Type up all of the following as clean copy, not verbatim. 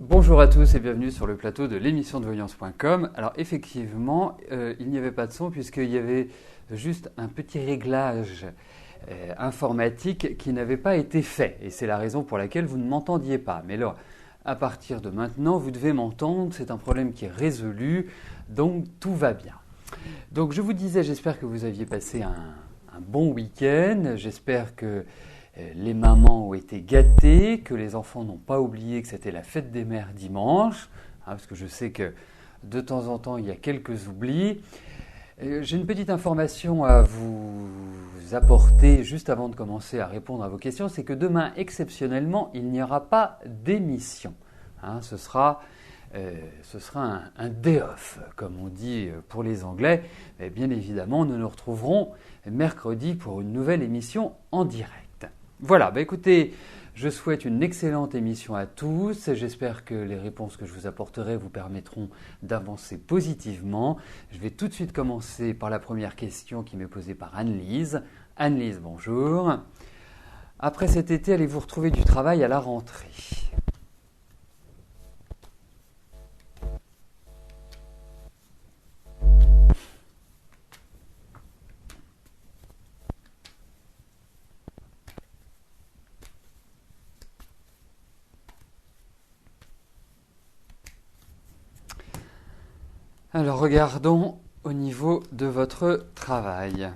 Bonjour à tous et bienvenue sur le plateau de l'émission de voyance.com. Alors effectivement, il n'y avait pas de son puisqu'il y avait juste un petit réglage informatique qui n'avait pas été fait. Et c'est la raison pour laquelle vous ne m'entendiez pas. Mais là, à partir de maintenant, vous devez m'entendre. C'est un problème qui est résolu, donc tout va bien. Donc je vous disais, j'espère que vous aviez passé un bon week-end. J'espère que les mamans ont été gâtées, que les enfants n'ont pas oublié que c'était la fête des mères dimanche, parce que je sais que de temps en temps il y a quelques oublis. J'ai une petite information à vous apporter juste avant de commencer à répondre à vos questions, c'est que demain, exceptionnellement, il n'y aura pas d'émission. Ce sera un day off, comme on dit pour les Anglais. Mais bien évidemment, nous nous retrouverons mercredi pour une nouvelle émission en direct. Voilà, écoutez, je souhaite une excellente émission à tous. J'espère que les réponses que je vous apporterai vous permettront d'avancer positivement. Je vais tout de suite commencer par la première question qui m'est posée par Anne-Lise. Anne-Lise, bonjour. Après cet été, allez-vous retrouver du travail à la rentrée ? Alors regardons au niveau de votre travail.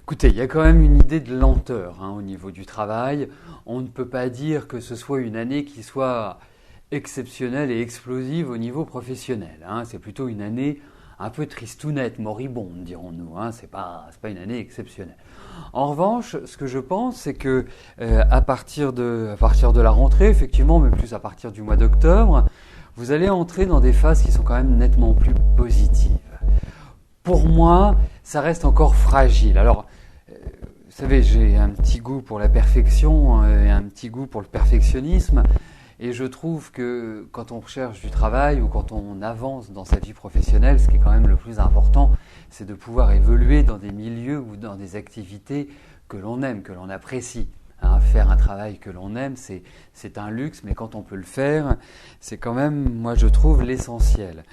Écoutez, il y a quand même une idée de lenteur au niveau du travail. On ne peut pas dire que ce soit une année qui soit exceptionnelle et explosive au niveau professionnel. C'est plutôt une année un peu tristounette, moribonde, dirons-nous. C'est pas une année exceptionnelle. En revanche, ce que je pense, c'est que à partir de la rentrée, effectivement, mais plus à partir du mois d'octobre, vous allez entrer dans des phases qui sont quand même nettement plus positives. Pour moi, ça reste encore fragile. Alors, vous savez, j'ai un petit goût pour la perfection et un petit goût pour le perfectionnisme. Et je trouve que quand on recherche du travail ou quand on avance dans sa vie professionnelle, ce qui est quand même le plus important, c'est de pouvoir évoluer dans des milieux ou dans des activités que l'on aime, que l'on apprécie. Faire un travail que l'on aime, c'est un luxe, mais quand on peut le faire, c'est quand même, moi je trouve, l'essentiel.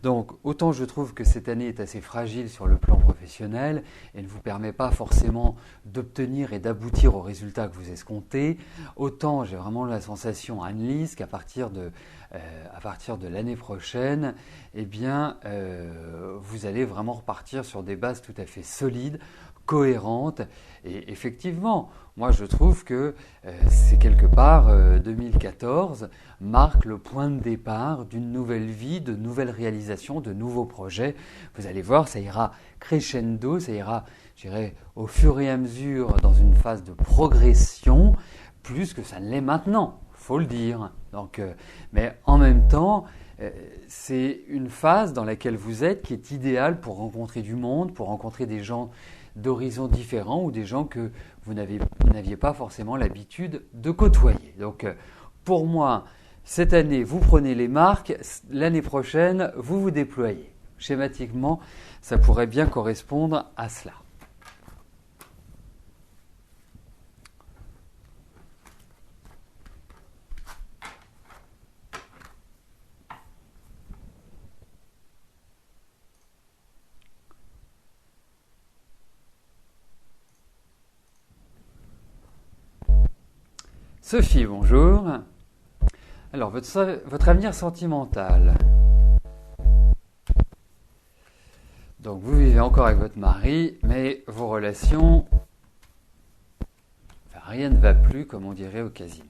Donc, autant je trouve que cette année est assez fragile sur le plan professionnel et ne vous permet pas forcément d'obtenir et d'aboutir aux résultats que vous escomptez, autant j'ai vraiment la sensation, Anne-Lise, qu'à partir de l'année prochaine, vous allez vraiment repartir sur des bases tout à fait solides, cohérentes. Et effectivement, moi je trouve que c'est quelque part 2014 marque le point de départ d'une nouvelle vie, de nouvelles réalisations, de nouveaux projets. Vous allez voir, ça ira crescendo, ça ira, je dirais, au fur et à mesure dans une phase de progression, plus que ça ne l'est maintenant, faut le dire. Donc, mais en même temps, c'est une phase dans laquelle vous êtes qui est idéale pour rencontrer du monde, pour rencontrer des gens d'horizons différents ou des gens que vous n'aviez pas forcément l'habitude de côtoyer. Donc, pour moi, cette année, vous prenez les marques, l'année prochaine, vous vous déployez. Schématiquement, ça pourrait bien correspondre à cela. Sophie, bonjour. Alors, votre avenir sentimental. Donc, vous vivez encore avec votre mari, mais vos relations, rien ne va plus, comme on dirait au casino.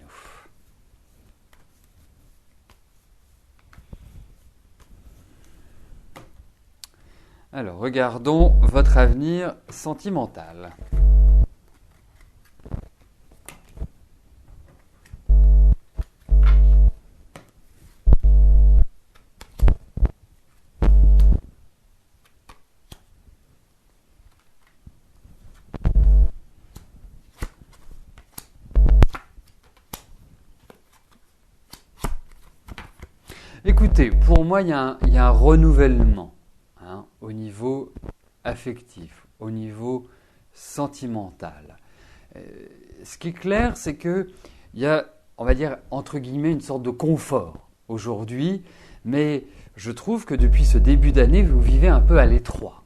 Alors, regardons votre avenir sentimental. Écoutez, pour moi, il y a un renouvellement au niveau affectif, au niveau sentimental. Ce qui est clair, c'est qu'il y a, on va dire, entre guillemets, une sorte de confort aujourd'hui, mais je trouve que depuis ce début d'année, vous vivez un peu à l'étroit.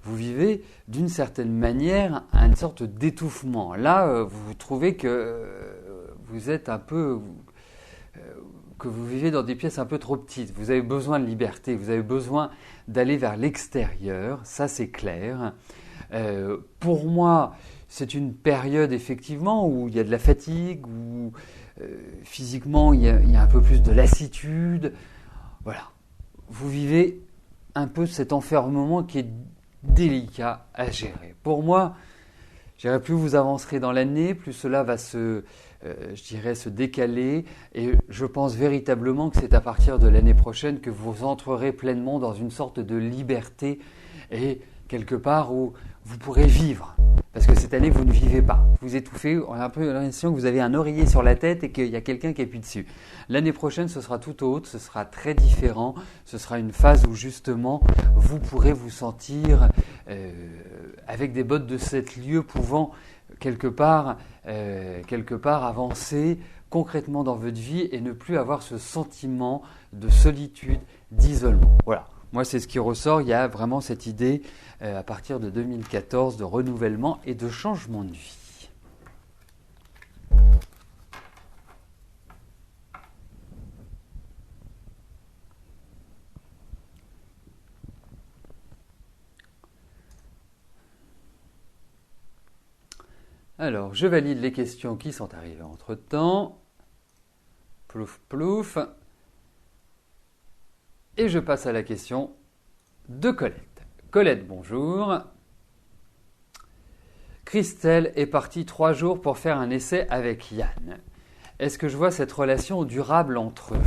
Vous vivez d'une certaine manière une sorte d'étouffement. Là, vous trouvez que vous êtes un peu... que vous vivez dans des pièces un peu trop petites. Vous avez besoin de liberté, vous avez besoin d'aller vers l'extérieur, ça c'est clair. Pour moi, c'est une période effectivement où il y a de la fatigue, où physiquement il y a un peu plus de lassitude. Voilà, vous vivez un peu cet enfermement qui est délicat à gérer. Pour moi, je dirais plus vous avancerez dans l'année, plus cela va se décaler. Et je pense véritablement que c'est à partir de l'année prochaine que vous entrerez pleinement dans une sorte de liberté et quelque part où vous pourrez vivre. Parce que cette année, vous ne vivez pas. Vous étouffez, on a un peu l'impression que vous avez un oreiller sur la tête et qu'il y a quelqu'un qui appuie dessus. L'année prochaine, ce sera tout autre, ce sera très différent. Ce sera une phase où justement, vous pourrez vous sentir avec des bottes de 7 lieues pouvant quelque part avancer concrètement dans votre vie et ne plus avoir ce sentiment de solitude, d'isolement. Voilà. Moi, c'est ce qui ressort. Il y a vraiment cette idée, à partir de 2014, de renouvellement et de changement de vie. Alors, je valide les questions qui sont arrivées entre-temps. Plouf, plouf. Et je passe à la question de Colette. Colette, bonjour. Christelle est partie 3 jours pour faire un essai avec Yann. Est-ce que je vois cette relation durable entre eux ?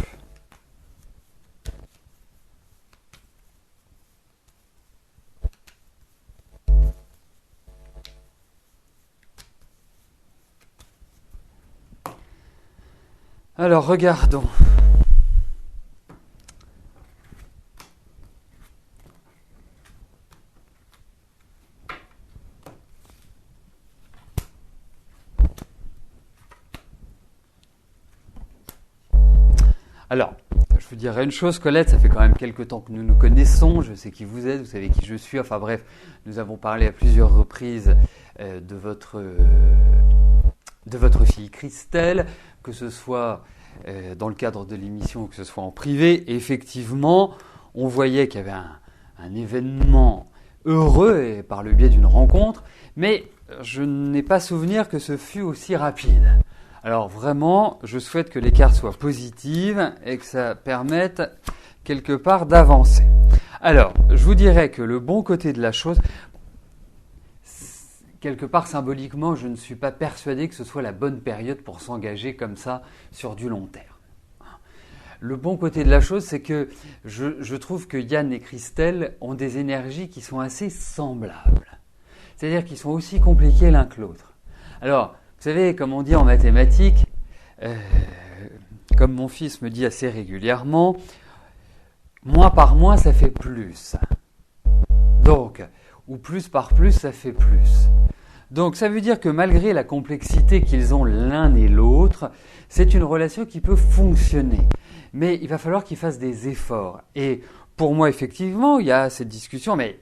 Alors, regardons. Alors, je vous dirais une chose, Colette, ça fait quand même quelques temps que nous nous connaissons, je sais qui vous êtes, vous savez qui je suis, enfin bref, nous avons parlé à plusieurs reprises de votre fille Christelle, que ce soit dans le cadre de l'émission ou que ce soit en privé. Et effectivement, on voyait qu'il y avait un événement heureux et par le biais d'une rencontre, mais je n'ai pas souvenir que ce fut aussi rapide. Alors vraiment, je souhaite que les cartes soient positives et que ça permette quelque part d'avancer. Alors, je vous dirais que le bon côté de la chose, quelque part symboliquement, je ne suis pas persuadé que ce soit la bonne période pour s'engager comme ça sur du long terme. Le bon côté de la chose, c'est que je trouve que Yann et Christelle ont des énergies qui sont assez semblables. C'est-à-dire qu'ils sont aussi compliqués l'un que l'autre. Alors, vous savez, comme on dit en mathématiques, comme mon fils me dit assez régulièrement, moins par moins, ça fait plus. Donc, ou plus par plus, ça fait plus. Donc, ça veut dire que malgré la complexité qu'ils ont l'un et l'autre, c'est une relation qui peut fonctionner. Mais il va falloir qu'ils fassent des efforts. Et pour moi, effectivement, il y a cette discussion, mais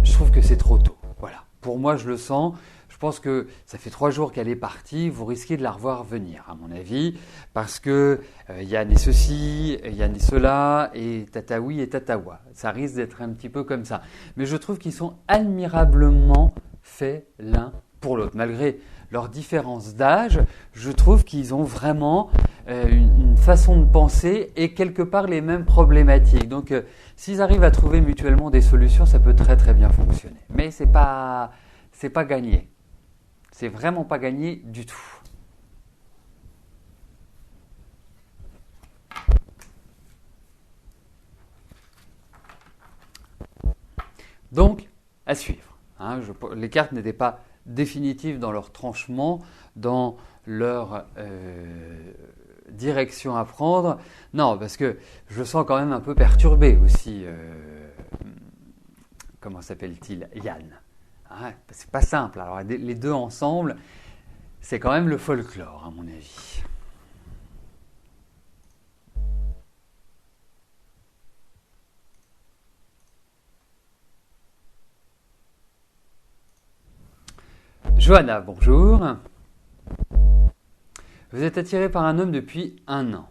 je trouve que c'est trop tôt. Voilà. Pour moi, je le sens. Je pense que ça fait 3 jours qu'elle est partie, vous risquez de la revoir venir, à mon avis, parce que Yann est ceci, Yann est cela, et tataoui et tatawa. Ça risque d'être un petit peu comme ça. Mais je trouve qu'ils sont admirablement faits l'un pour l'autre. Malgré leur différence d'âge, je trouve qu'ils ont vraiment une façon de penser et quelque part les mêmes problématiques. Donc, s'ils arrivent à trouver mutuellement des solutions, ça peut très très bien fonctionner. Mais c'est pas gagné. C'est vraiment pas gagné du tout. Donc, à suivre. Les cartes n'étaient pas définitives dans leur tranchement, dans leur direction à prendre. Non, parce que je le sens quand même un peu perturbé aussi. Comment s'appelle-t-il? Yann. Hein, c'est pas simple. Alors les deux ensemble, c'est quand même le folklore, à mon avis. Johanna, bonjour. Vous êtes attiré par un homme depuis 1 an.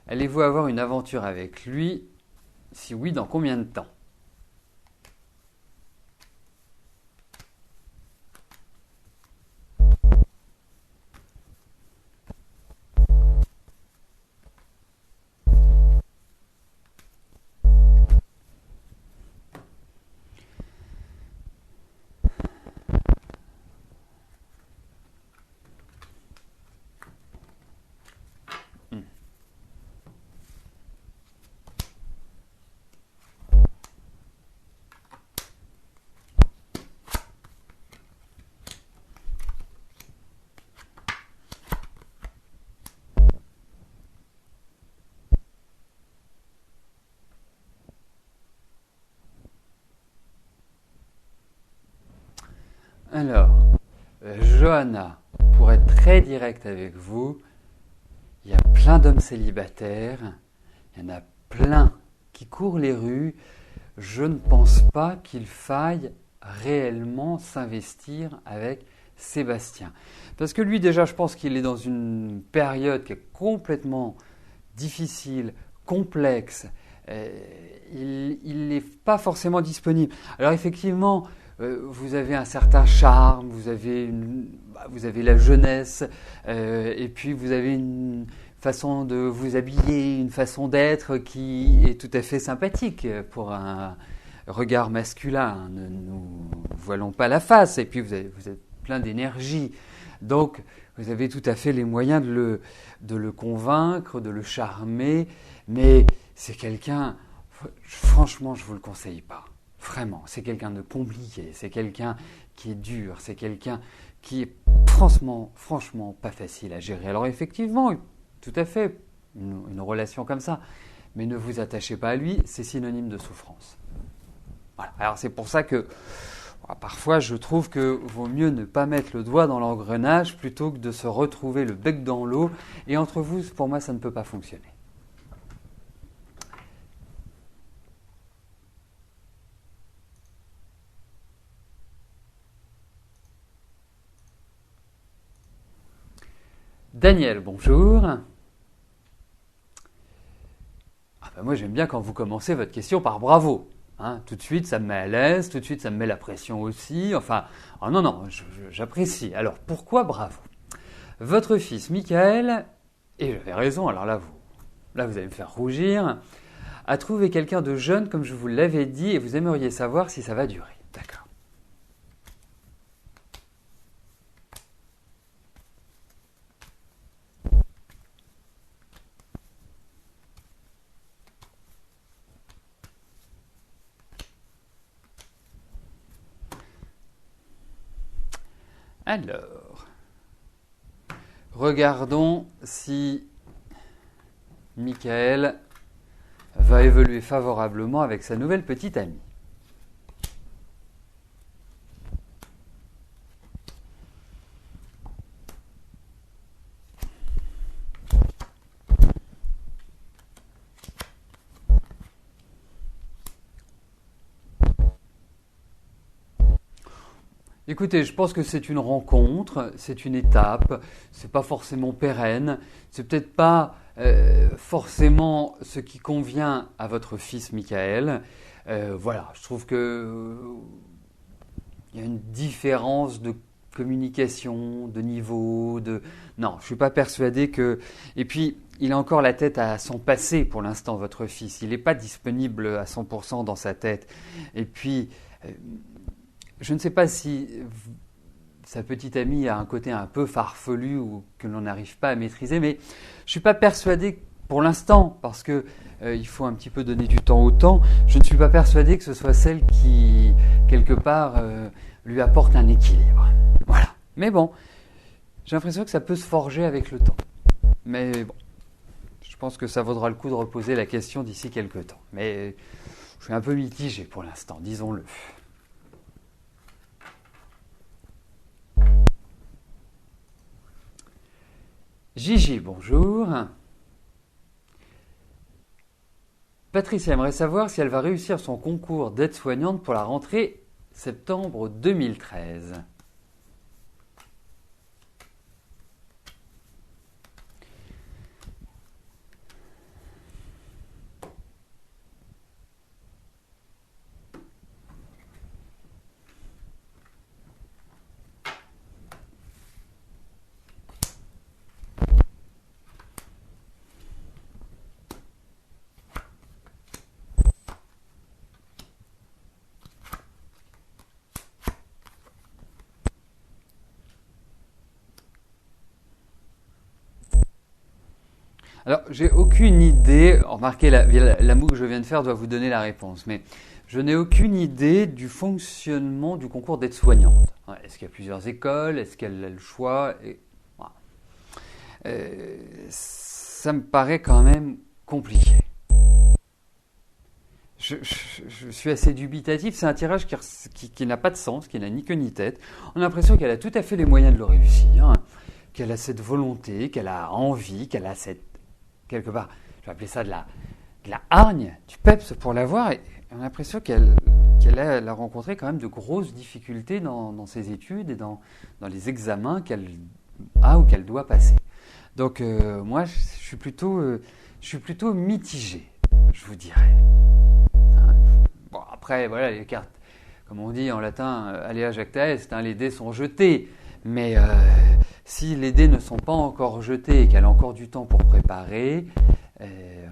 Allez-vous avoir une aventure avec lui? Si oui, dans combien de temps? Alors, Johanna, pour être très direct avec vous, il y a plein d'hommes célibataires, il y en a plein qui courent les rues. Je ne pense pas qu'il faille réellement s'investir avec Sébastien. Parce que lui, déjà, je pense qu'il est dans une période qui est complètement difficile, complexe. Il n'est pas forcément disponible. Alors effectivement, vous avez un certain charme, vous avez la jeunesse, et puis vous avez une façon de vous habiller, une façon d'être qui est tout à fait sympathique pour un regard masculin. Ne nous voilons pas la face, et puis vous êtes plein d'énergie. Donc vous avez tout à fait les moyens de le convaincre, de le charmer, mais c'est quelqu'un, franchement, je ne vous le conseille pas. Vraiment, c'est quelqu'un de compliqué, c'est quelqu'un qui est dur, c'est quelqu'un qui est franchement pas facile à gérer. Alors effectivement, tout à fait, une relation comme ça, mais ne vous attachez pas à lui, c'est synonyme de souffrance. Voilà. Alors c'est pour ça que parfois je trouve que vaut mieux ne pas mettre le doigt dans l'engrenage plutôt que de se retrouver le bec dans l'eau, et entre vous, pour moi, ça ne peut pas fonctionner. Daniel, bonjour. Moi j'aime bien quand vous commencez votre question par bravo. Hein, tout de suite ça me met à l'aise, tout de suite ça me met la pression aussi. Enfin, non, j'apprécie. Alors pourquoi bravo? Votre fils Michael, et j'avais raison, alors là vous allez me faire rougir, a trouvé quelqu'un de jeune comme je vous l'avais dit et vous aimeriez savoir si ça va durer. D'accord. Alors, regardons si Michael va évoluer favorablement avec sa nouvelle petite amie. Écoutez, je pense que c'est une rencontre, c'est une étape, c'est pas forcément pérenne, c'est peut-être pas forcément ce qui convient à votre fils Michael. Voilà, je trouve que il y a une différence de communication, de niveau, Non, je suis pas persuadé que... Et puis, il a encore la tête à son passé pour l'instant, votre fils. Il n'est pas disponible à 100% dans sa tête. Et puis... Je ne sais pas si sa petite amie a un côté un peu farfelu ou que l'on n'arrive pas à maîtriser, mais je ne suis pas persuadé pour l'instant, parce que il faut un petit peu donner du temps au temps, je ne suis pas persuadé que ce soit celle qui, quelque part, lui apporte un équilibre. Voilà. Mais bon, j'ai l'impression que ça peut se forger avec le temps. Mais bon, je pense que ça vaudra le coup de reposer la question d'ici quelques temps. Mais je suis un peu mitigé pour l'instant, disons-le. Gigi, bonjour. Patricia aimerait savoir si elle va réussir son concours d'aide-soignante pour la rentrée septembre 2013. Alors, j'ai aucune idée, remarquez, la moue que je viens de faire doit vous donner la réponse, mais je n'ai aucune idée du fonctionnement du concours d'aide-soignante. Est-ce qu'il y a plusieurs écoles? Est-ce qu'elle a le choix? Voilà. Ça me paraît quand même compliqué. Je suis assez dubitatif. C'est un tirage qui n'a pas de sens, qui n'a ni queue ni tête. On a l'impression qu'elle a tout à fait les moyens de le réussir, qu'elle a cette volonté, qu'elle a envie, qu'elle a cette quelque part, je vais appeler ça de la hargne, du peps pour l'avoir. Et on a l'impression qu'elle a rencontré quand même de grosses difficultés dans ses études et dans les examens qu'elle a ou qu'elle doit passer. Donc moi, je suis plutôt mitigé, je vous dirais. Bon, après, voilà, les cartes, comme on dit en latin, alea jacta est, les dés sont jetés. Mais si les dés ne sont pas encore jetés et qu'elle a encore du temps pour préparer,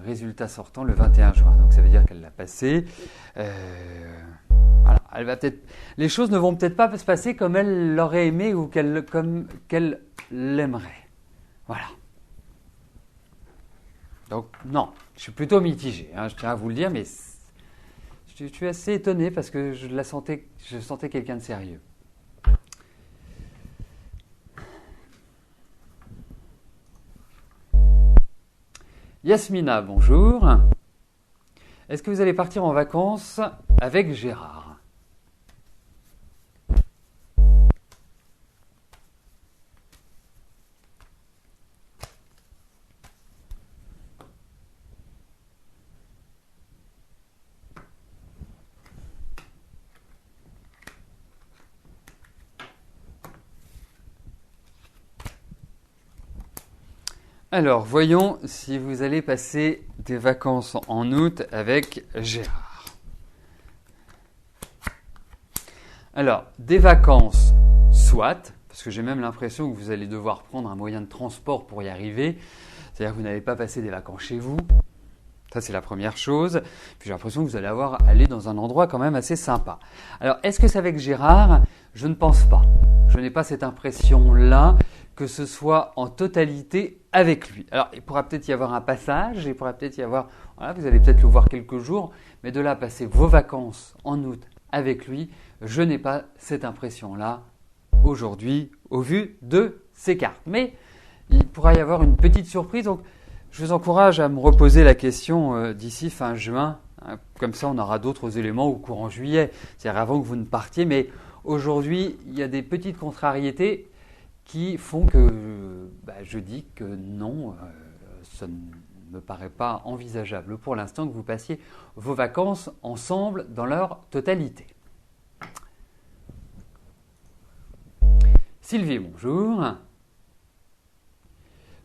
résultat sortant le 21 juin. Donc ça veut dire qu'elle l'a passé. Voilà, elle va peut-être. Les choses ne vont peut-être pas se passer comme elle l'aurait aimé ou comme qu'elle l'aimerait. Voilà. Donc non, je suis plutôt mitigé. Je tiens à vous le dire, mais je suis assez étonné parce que je sentais quelqu'un de sérieux. Yasmina, bonjour. Est-ce que vous allez partir en vacances avec Gérard? Alors, voyons si vous allez passer des vacances en août avec Gérard. Alors, des vacances, soit, parce que j'ai même l'impression que vous allez devoir prendre un moyen de transport pour y arriver, c'est-à-dire que vous n'allez pas passer des vacances chez vous. Ça, c'est la première chose. Puis j'ai l'impression que vous allez aller dans un endroit quand même assez sympa. Alors, est-ce que c'est avec Gérard? Je ne pense pas. Je n'ai pas cette impression-là que ce soit en totalité avec lui. Alors, il pourra peut-être y avoir un passage, il pourra peut-être y avoir, voilà, vous allez peut-être le voir quelques jours, mais de là à passer vos vacances en août avec lui, je n'ai pas cette impression-là aujourd'hui au vu de ces cartes. Mais il pourra y avoir une petite surprise, donc je vous encourage à me reposer la question d'ici fin juin. Comme ça, on aura d'autres éléments au courant juillet, c'est-à-dire avant que vous ne partiez. Mais aujourd'hui, il y a des petites contrariétés qui font que je dis que non, ça ne me paraît pas envisageable pour l'instant que vous passiez vos vacances ensemble dans leur totalité. Sylvie, bonjour.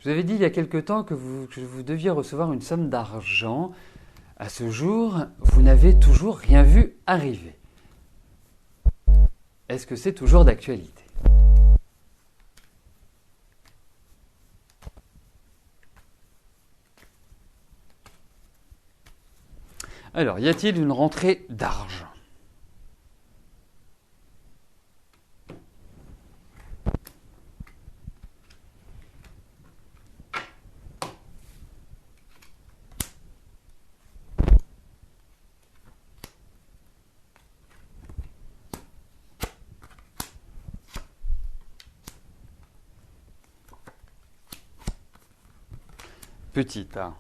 Je vous avais dit il y a quelque temps que vous deviez recevoir une somme d'argent. À ce jour, vous n'avez toujours rien vu arriver. Est-ce que c'est toujours d'actualité? Alors, y a-t-il une rentrée d'argent? petite. Hein.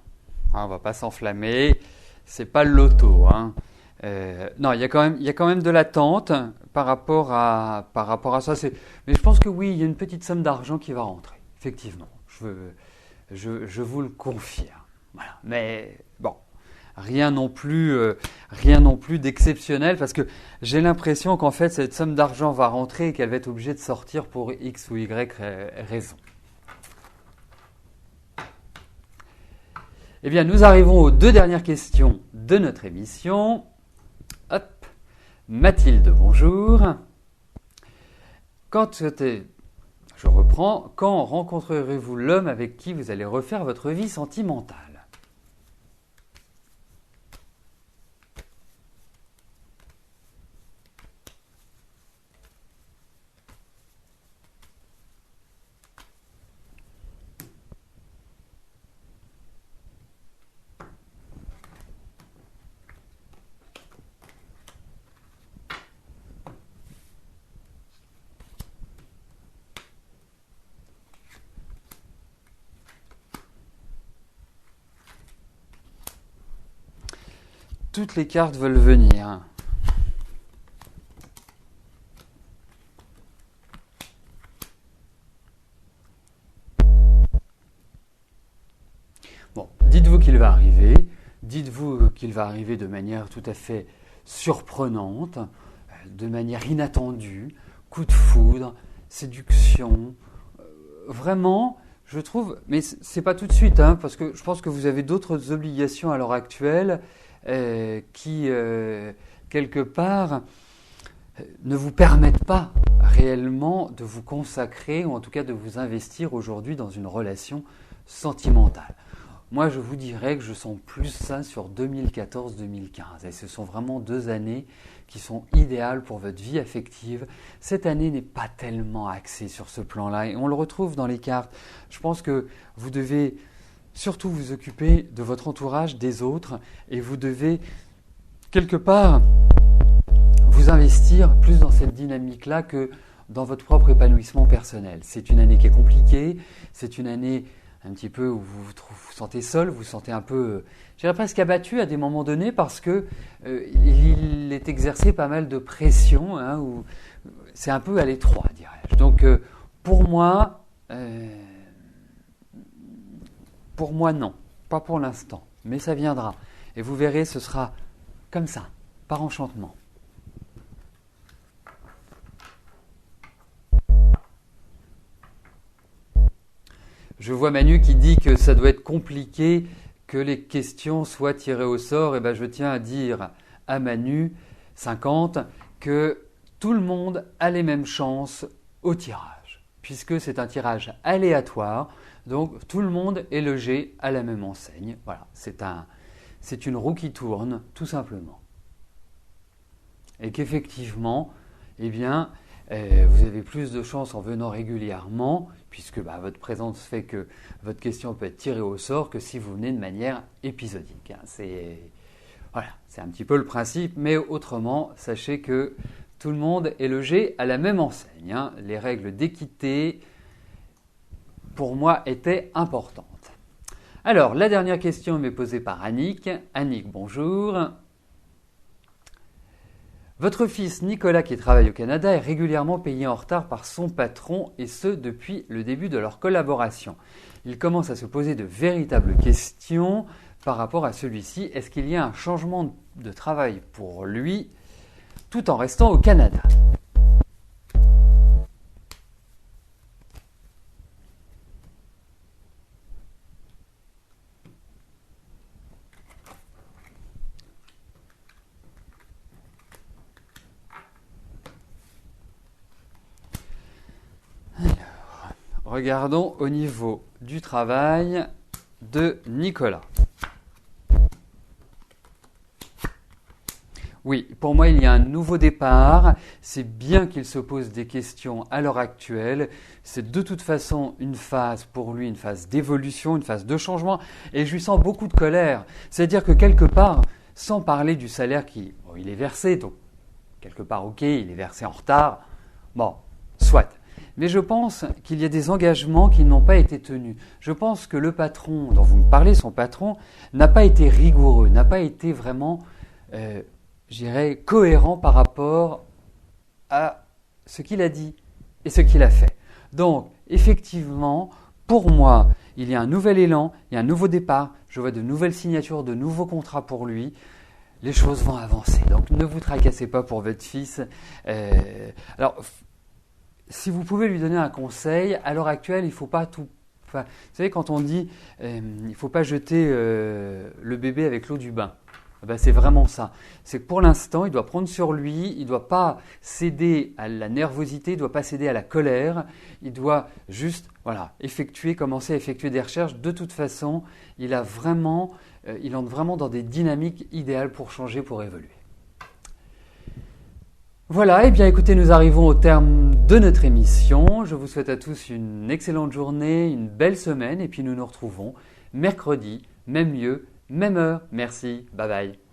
On ne va pas s'enflammer. C'est pas le loto. Hein. Non, il y a quand même de l'attente par rapport à ça. Mais je pense que oui, il y a une petite somme d'argent qui va rentrer. Effectivement, je vous le confirme. Voilà. Mais bon, rien non plus d'exceptionnel parce que j'ai l'impression qu'en fait cette somme d'argent va rentrer et qu'elle va être obligée de sortir pour X ou Y raison. Eh bien, nous arrivons aux 2 dernières questions de notre émission. Hop, Mathilde, bonjour. Je reprends. Quand rencontrerez-vous l'homme avec qui vous allez refaire votre vie sentimentale ? Toutes les cartes veulent venir. Bon, dites-vous qu'il va arriver. Dites-vous qu'il va arriver de manière tout à fait surprenante, de manière inattendue, coup de foudre, séduction. Vraiment, je trouve, mais c'est pas tout de suite, hein, parce que je pense que vous avez d'autres obligations à l'heure actuelle qui, quelque part, ne vous permettent pas réellement de vous consacrer, ou en tout cas de vous investir aujourd'hui dans une relation sentimentale. Moi, je vous dirais que je sens plus ça sur 2014-2015. Et ce sont vraiment 2 années qui sont idéales pour votre vie affective. Cette année n'est pas tellement axée sur ce plan-là. Et on le retrouve dans les cartes. Je pense que vous devez surtout vous occuper de votre entourage, des autres. Et vous devez, quelque part, vous investir plus dans cette dynamique-là que dans votre propre épanouissement personnel. C'est une année qui est compliquée. C'est une année un petit peu où vous vous sentez seul, vous vous sentez un peu, je dirais presque abattu à des moments donnés parce que il est exercé pas mal de pression, hein, où c'est un peu à l'étroit, dirais-je. Donc pour moi non, pas pour l'instant, mais ça viendra. Et vous verrez, ce sera comme ça, par enchantement. Je vois Manu qui dit que ça doit être compliqué que les questions soient tirées au sort. Et ben je tiens à dire à Manu, 50, que tout le monde a les mêmes chances au tirage, puisque c'est un tirage aléatoire. Donc tout le monde est logé à la même enseigne. Voilà, c'est une roue qui tourne, tout simplement. Et qu'effectivement, eh bien, vous avez plus de chances en venant régulièrement, puisque votre présence fait que votre question peut être tirée au sort, que si vous venez de manière épisodique. Hein. C'est un petit peu le principe, mais autrement, sachez que tout le monde est logé à la même enseigne. Hein. Les règles d'équité, pour moi, étaient importantes. Alors, la dernière question m'est posée par Annick. Annick, bonjour. Votre fils Nicolas, qui travaille au Canada, est régulièrement payé en retard par son patron, et ce depuis le début de leur collaboration. Il commence à se poser de véritables questions par rapport à celui-ci. Est-ce qu'il y a un changement de travail pour lui tout en restant au Canada ? Regardons au niveau du travail de Nicolas. Oui, pour moi, il y a un nouveau départ. C'est bien qu'il se pose des questions à l'heure actuelle. C'est de toute façon une phase pour lui, une phase d'évolution, une phase de changement. Et je lui sens beaucoup de colère. C'est-à-dire que quelque part, sans parler du salaire il est versé, donc quelque part, ok, il est versé en retard. Bon, soit. Mais je pense qu'il y a des engagements qui n'ont pas été tenus. Je pense que le patron, dont vous me parlez, son patron, n'a pas été rigoureux, n'a pas été vraiment, je dirais, cohérent par rapport à ce qu'il a dit et ce qu'il a fait. Donc, effectivement, pour moi, il y a un nouvel élan, il y a un nouveau départ, je vois de nouvelles signatures, de nouveaux contrats pour lui. Les choses vont avancer. Donc, ne vous tracassez pas pour votre fils. Alors, si vous pouvez lui donner un conseil, à l'heure actuelle, il ne faut pas tout... Enfin, vous savez, quand on dit il ne faut pas jeter le bébé avec l'eau du bain, ben, c'est vraiment ça. C'est que pour l'instant, il doit prendre sur lui, il ne doit pas céder à la nervosité, il ne doit pas céder à la colère, il doit juste commencer à effectuer des recherches. De toute façon, il entre vraiment dans des dynamiques idéales pour changer, pour évoluer. Voilà, et bien écoutez, nous arrivons au terme de notre émission. Je vous souhaite à tous une excellente journée, une belle semaine, et puis nous nous retrouvons mercredi, même lieu, même heure. Merci, bye bye.